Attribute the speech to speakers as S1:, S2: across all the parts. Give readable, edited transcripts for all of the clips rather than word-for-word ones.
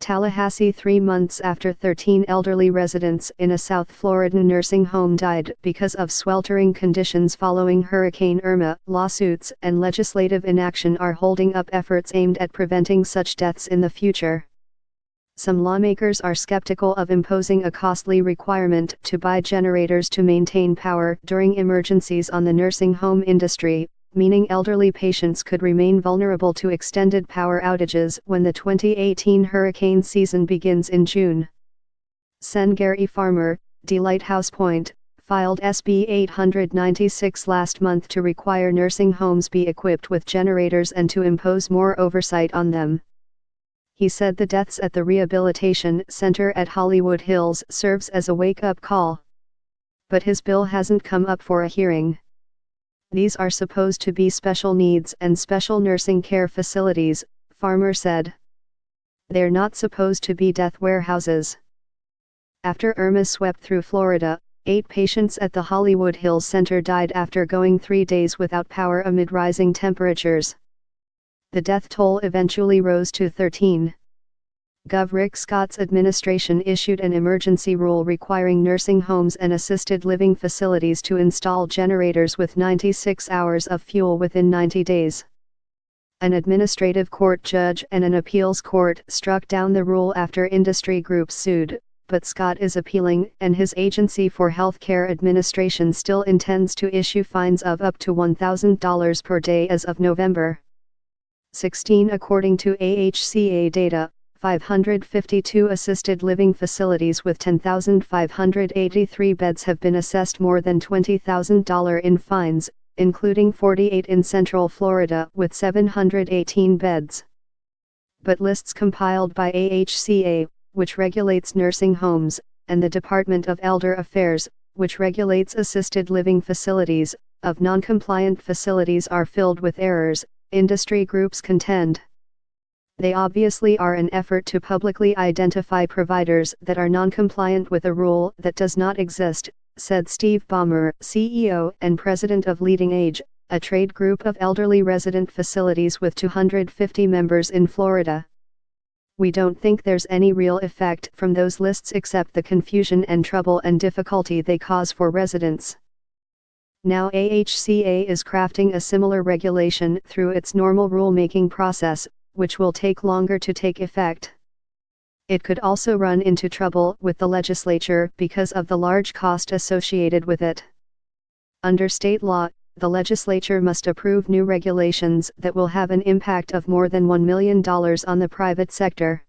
S1: Tallahassee 3 months after 13 elderly residents in a South Florida nursing home died because of sweltering conditions following Hurricane Irma. Lawsuits and legislative inaction are holding up efforts aimed at preventing such deaths in the future. Some lawmakers are skeptical of imposing a costly requirement to buy generators to maintain power during emergencies on the nursing home industry, meaning elderly patients could remain vulnerable to extended power outages when the 2018 hurricane season begins in June. Sen. Gary Farmer, D. Lighthouse Point, filed SB 896 last month to require nursing homes be equipped with generators and to impose more oversight on them. He said the deaths at the Rehabilitation Center at Hollywood Hills serves as a wake-up call. But his bill hasn't come up for a hearing. These are supposed to be special needs and special nursing care facilities, Farmer said. They're not supposed to be death warehouses. After Irma swept through Florida, 8 patients at the Hollywood Hills Center died after going 3 days without power amid rising temperatures. The death toll eventually rose to 13. Gov. Rick Scott's administration issued an emergency rule requiring nursing homes and assisted living facilities to install generators with 96 hours of fuel within 90 days. An administrative court judge and an appeals court struck down the rule after industry groups sued, but Scott is appealing, and his Agency for Healthcare Administration still intends to issue fines of up to $1,000 per day as of November 16. According to AHCA data, 552 assisted living facilities with 10,583 beds have been assessed more than $20,000 in fines, including 48 in Central Florida with 718 beds. But lists compiled by AHCA, which regulates nursing homes, and the Department of Elder Affairs, which regulates assisted living facilities, of non-compliant facilities are filled with errors, industry groups contend. They obviously are an effort to publicly identify providers that are non-compliant with a rule that does not exist, said Steve Baumer, CEO and president of Leading Age, a trade group of elderly resident facilities with 250 members in Florida. We don't think there's any real effect from those lists except the confusion and trouble and difficulty they cause for residents. Now AHCA is crafting a similar regulation through its normal rulemaking process, which will take longer to take effect. It could also run into trouble with the legislature because of the large cost associated with it. Under state law, the legislature must approve new regulations that will have an impact of more than $1 million on the private sector.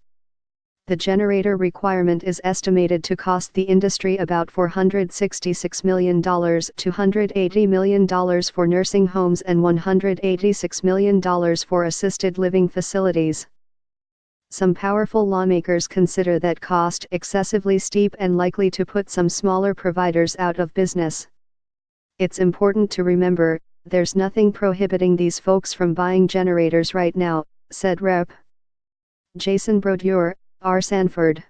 S1: The generator requirement is estimated to cost the industry about $466 million, $280 million for nursing homes and $186 million for assisted living facilities. Some powerful lawmakers consider that cost excessively steep and likely to put some smaller providers out of business. It's important to remember, there's nothing prohibiting these folks from buying generators right now, said Rep. Jason Brodeur, R. Sanford.